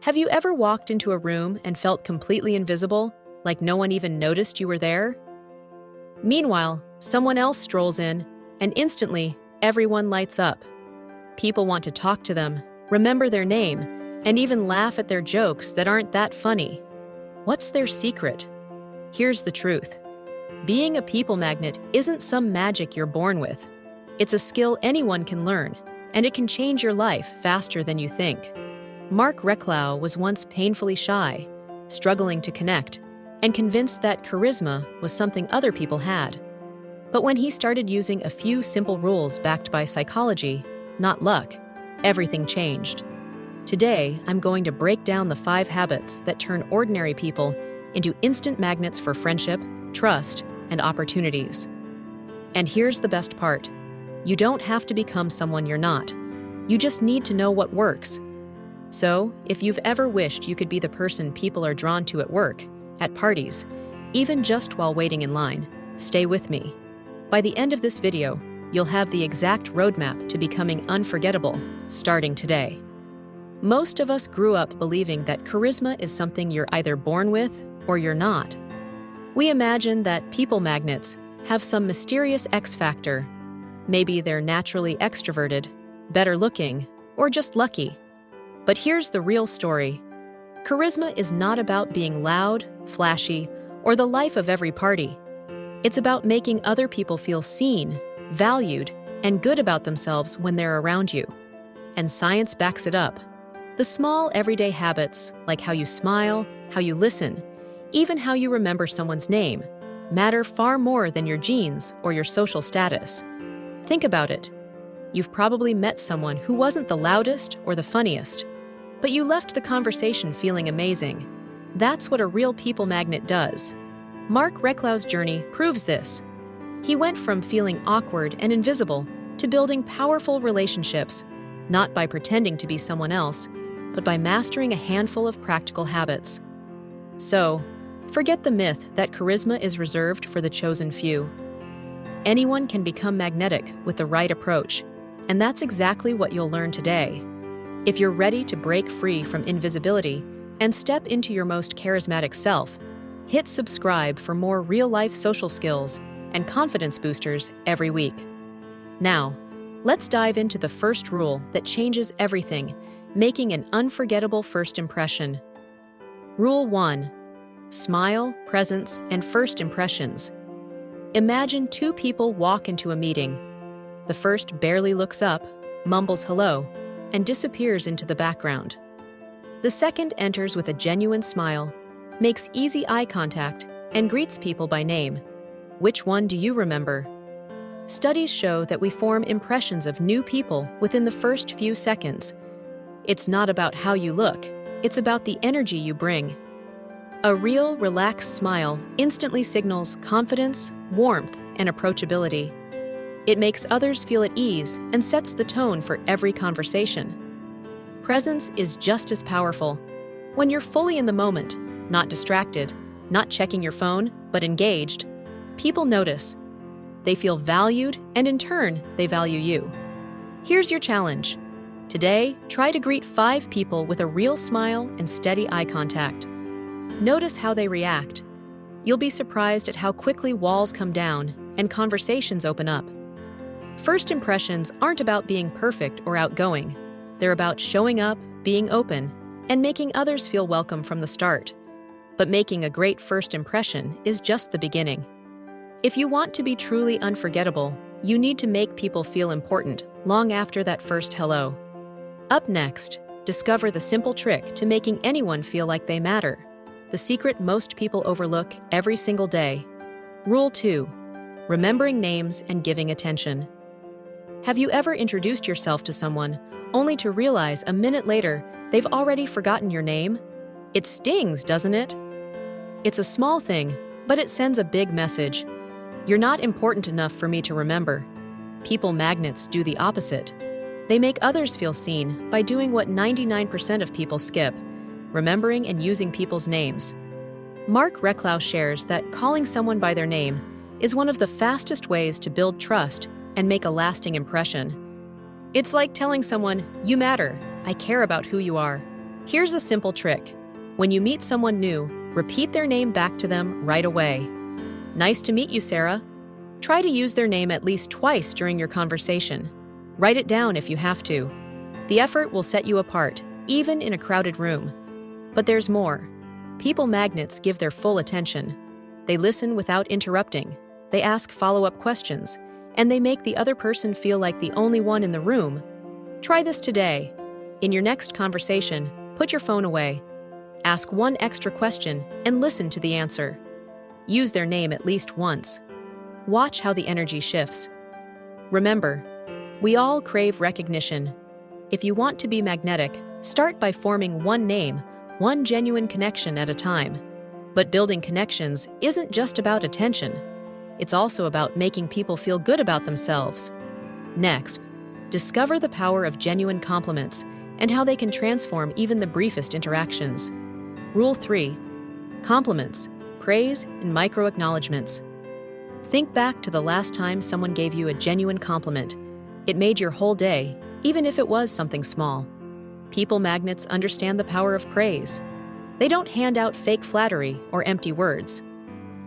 Have you ever walked into a room and felt completely invisible, like no one even noticed you were there? Meanwhile, someone else strolls in, and instantly, everyone lights up. People want to talk to them, remember their name, and even laugh at their jokes that aren't that funny. What's their secret? Here's the truth. Being a people magnet isn't some magic you're born with. It's a skill anyone can learn, and it can change your life faster than you think. Mark Reklau was once painfully shy, struggling to connect, and convinced that charisma was something other people had. But when he started using a few simple rules backed by psychology, not luck, everything changed. Today, I'm going to break down the 5 habits that turn ordinary people into instant magnets for friendship, trust, and opportunities. And here's the best part. You don't have to become someone you're not. You just need to know what works. So, if you've ever wished you could be the person people are drawn to at work, at parties, even just while waiting in line, stay with me. By the end of this video, you'll have the exact roadmap to becoming unforgettable, starting today. Most of us grew up believing that charisma is something you're either born with or you're not. We imagine that people magnets have some mysterious X factor. Maybe they're naturally extroverted, better looking, or just lucky. But here's the real story. Charisma is not about being loud, flashy, or the life of every party. It's about making other people feel seen, valued, and good about themselves when they're around you. And science backs it up. The small, everyday habits, like how you smile, how you listen, even how you remember someone's name, matter far more than your genes or your social status. Think about it. You've probably met someone who wasn't the loudest or the funniest, but you left the conversation feeling amazing. That's what a real people magnet does. Mark Reklau's journey proves this. He went from feeling awkward and invisible to building powerful relationships, not by pretending to be someone else, but by mastering a handful of practical habits. So, forget the myth that charisma is reserved for the chosen few. Anyone can become magnetic with the right approach, and that's exactly what you'll learn today. If you're ready to break free from invisibility and step into your most charismatic self, hit subscribe for more real-life social skills and confidence boosters every week. Now, let's dive into the first rule that changes everything, making an unforgettable first impression. Rule 1. Smile, presence, and first impressions. Imagine 2 people walk into a meeting. The first barely looks up, mumbles hello, and disappears into the background. The second enters with a genuine smile, makes easy eye contact, and greets people by name. Which one do you remember? Studies show that we form impressions of new people within the first few seconds. It's not about how you look, it's about the energy you bring. A real, relaxed smile instantly signals confidence, warmth, and approachability. It makes others feel at ease and sets the tone for every conversation. Presence is just as powerful. When you're fully in the moment, not distracted, not checking your phone, but engaged, people notice. They feel valued, and in turn, they value you. Here's your challenge. Today, try to greet 5 people with a real smile and steady eye contact. Notice how they react. You'll be surprised at how quickly walls come down and conversations open up. First impressions aren't about being perfect or outgoing. They're about showing up, being open, and making others feel welcome from the start. But making a great first impression is just the beginning. If you want to be truly unforgettable, you need to make people feel important long after that first hello. Up next, discover the simple trick to making anyone feel like they matter. The secret most people overlook every single day. Rule 2. Remembering names and giving attention. Have you ever introduced yourself to someone only to realize a minute later they've already forgotten your name? It stings, doesn't it? It's a small thing, but it sends a big message. You're not important enough for me to remember. People magnets do the opposite. They make others feel seen by doing what 99% of people skip, remembering and using people's names. Mark Reklau shares that calling someone by their name is one of the fastest ways to build trust and make a lasting impression. It's like telling someone, "You matter, I care about who you are." Here's a simple trick. When you meet someone new, repeat their name back to them right away. Nice to meet you, Sarah. Try to use their name at least twice during your conversation. Write it down if you have to. The effort will set you apart, even in a crowded room. But there's more. People magnets give their full attention. They listen without interrupting. They ask follow-up questions, and they make the other person feel like the only one in the room. Try this today. In your next conversation, put your phone away. Ask one extra question and listen to the answer. Use their name at least once. Watch how the energy shifts. Remember, we all crave recognition. If you want to be magnetic, start by forming one name, one genuine connection at a time. But building connections isn't just about attention. It's also about making people feel good about themselves. Next, discover the power of genuine compliments and how they can transform even the briefest interactions. Rule 3. Compliments, praise, and micro-acknowledgements. Think back to the last time someone gave you a genuine compliment. It made your whole day, even if it was something small. People magnets understand the power of praise. They don't hand out fake flattery or empty words.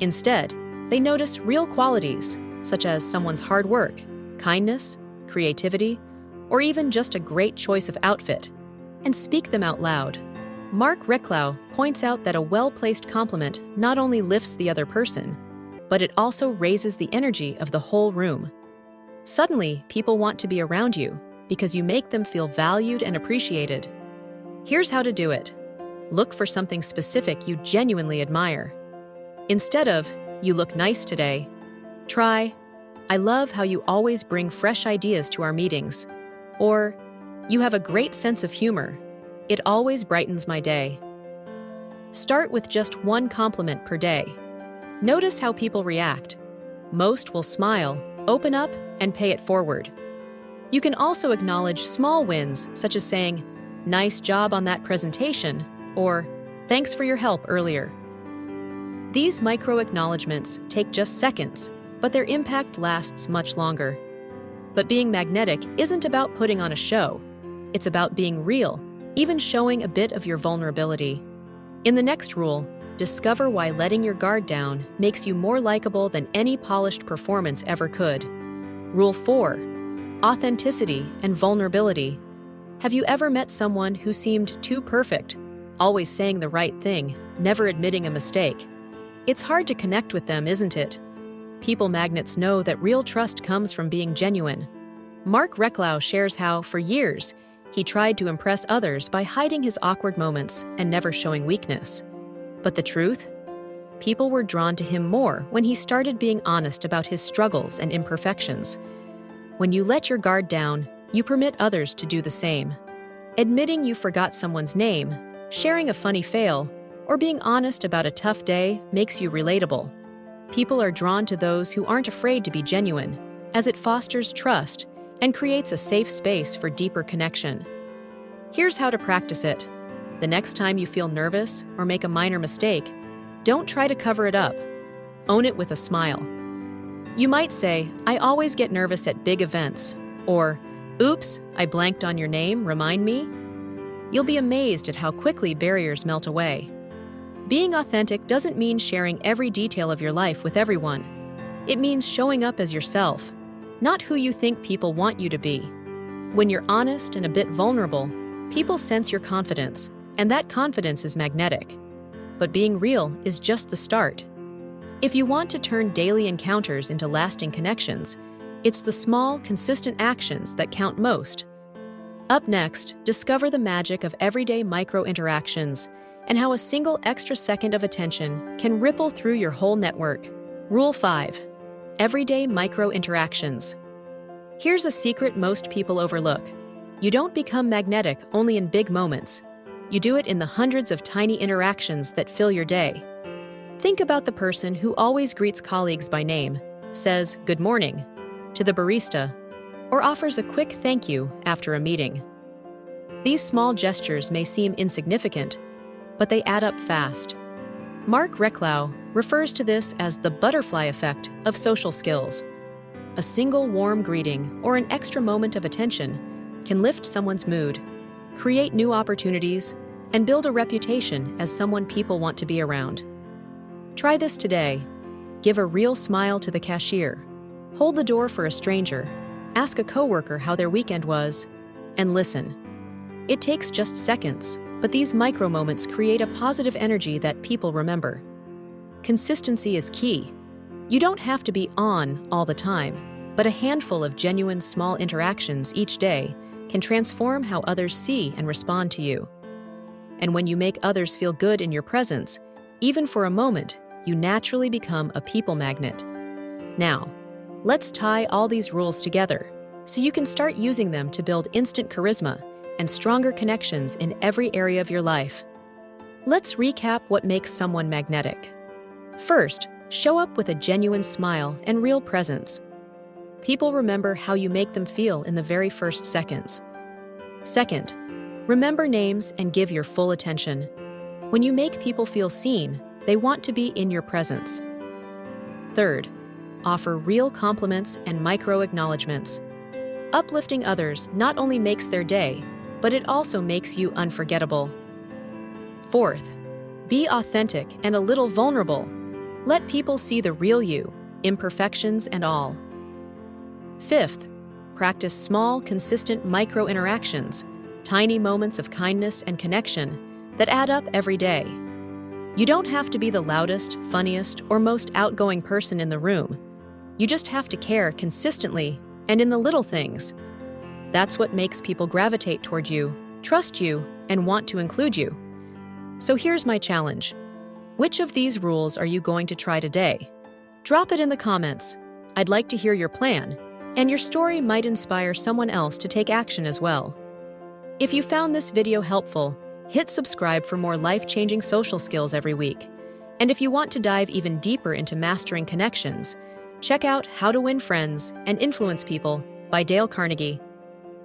Instead, they notice real qualities, such as someone's hard work, kindness, creativity, or even just a great choice of outfit, and speak them out loud. Mark Reklau points out that a well-placed compliment not only lifts the other person, but it also raises the energy of the whole room. Suddenly, people want to be around you because you make them feel valued and appreciated. Here's how to do it. Look for something specific you genuinely admire. Instead of, "You look nice today," try, "I love how you always bring fresh ideas to our meetings," or, "You have a great sense of humor. It always brightens my day." Start with just one compliment per day. Notice how people react. Most will smile, open up, and pay it forward. You can also acknowledge small wins, such as saying, "Nice job on that presentation," or "Thanks for your help earlier." These micro-acknowledgements take just seconds, but their impact lasts much longer. But being magnetic isn't about putting on a show. It's about being real, even showing a bit of your vulnerability. In the next rule, discover why letting your guard down makes you more likable than any polished performance ever could. Rule 4. Authenticity and vulnerability. Have you ever met someone who seemed too perfect, always saying the right thing, never admitting a mistake? It's hard to connect with them, isn't it? People magnets know that real trust comes from being genuine. Mark Reklau shares how, for years, he tried to impress others by hiding his awkward moments and never showing weakness. But the truth? People were drawn to him more when he started being honest about his struggles and imperfections. When you let your guard down, you permit others to do the same. Admitting you forgot someone's name, sharing a funny fail, or being honest about a tough day makes you relatable. People are drawn to those who aren't afraid to be genuine, as it fosters trust and creates a safe space for deeper connection. Here's how to practice it. The next time you feel nervous or make a minor mistake, don't try to cover it up. Own it with a smile. You might say, "I always get nervous at big events," or, "Oops, I blanked on your name, remind me?" You'll be amazed at how quickly barriers melt away. Being authentic doesn't mean sharing every detail of your life with everyone. It means showing up as yourself, not who you think people want you to be. When you're honest and a bit vulnerable, people sense your confidence, and that confidence is magnetic. But being real is just the start. If you want to turn daily encounters into lasting connections, it's the small, consistent actions that count most. Up next, discover the magic of everyday micro-interactions and how a single extra second of attention can ripple through your whole network. Rule 5. Everyday micro-interactions. Here's a secret most people overlook. You don't become magnetic only in big moments. You do it in the hundreds of tiny interactions that fill your day. Think about the person who always greets colleagues by name, says "Good morning" to the barista, or offers a quick thank you after a meeting. These small gestures may seem insignificant, but they add up fast. Mark Reklau refers to this as the butterfly effect of social skills. A single warm greeting or an extra moment of attention can lift someone's mood, create new opportunities, and build a reputation as someone people want to be around. Try this today. Give a real smile to the cashier. Hold the door for a stranger. Ask a coworker how their weekend was. And listen. It takes just seconds, but these micro moments create a positive energy that people remember. Consistency is key. You don't have to be on all the time, but a handful of genuine small interactions each day can transform how others see and respond to you. And when you make others feel good in your presence, even for a moment, you naturally become a people magnet. Now, let's tie all these rules together so you can start using them to build instant charisma and stronger connections in every area of your life. Let's recap what makes someone magnetic. First, show up with a genuine smile and real presence. People remember how you make them feel in the very first seconds. Second, remember names and give your full attention. When you make people feel seen, they want to be in your presence. Third, offer real compliments and micro-acknowledgements. Uplifting others not only makes their day, but it also makes you unforgettable. Fourth, be authentic and a little vulnerable. Let people see the real you, imperfections and all. Fifth, practice small, consistent micro-interactions, tiny moments of kindness and connection that add up every day. You don't have to be the loudest, funniest, or most outgoing person in the room. You just have to care consistently and in the little things. That's what makes people gravitate toward you, trust you, and want to include you. So here's my challenge. Which of these rules are you going to try today? Drop it in the comments. I'd like to hear your plan, and your story might inspire someone else to take action as well. If you found this video helpful, hit subscribe for more life-changing social skills every week. And if you want to dive even deeper into mastering connections, check out How to Win Friends and Influence People by Dale Carnegie.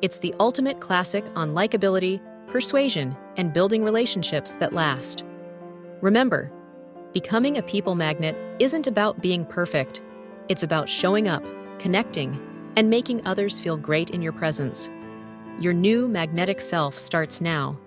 It's the ultimate classic on likability, persuasion, and building relationships that last. Remember, becoming a people magnet isn't about being perfect. It's about showing up, connecting, and making others feel great in your presence. Your new magnetic self starts now.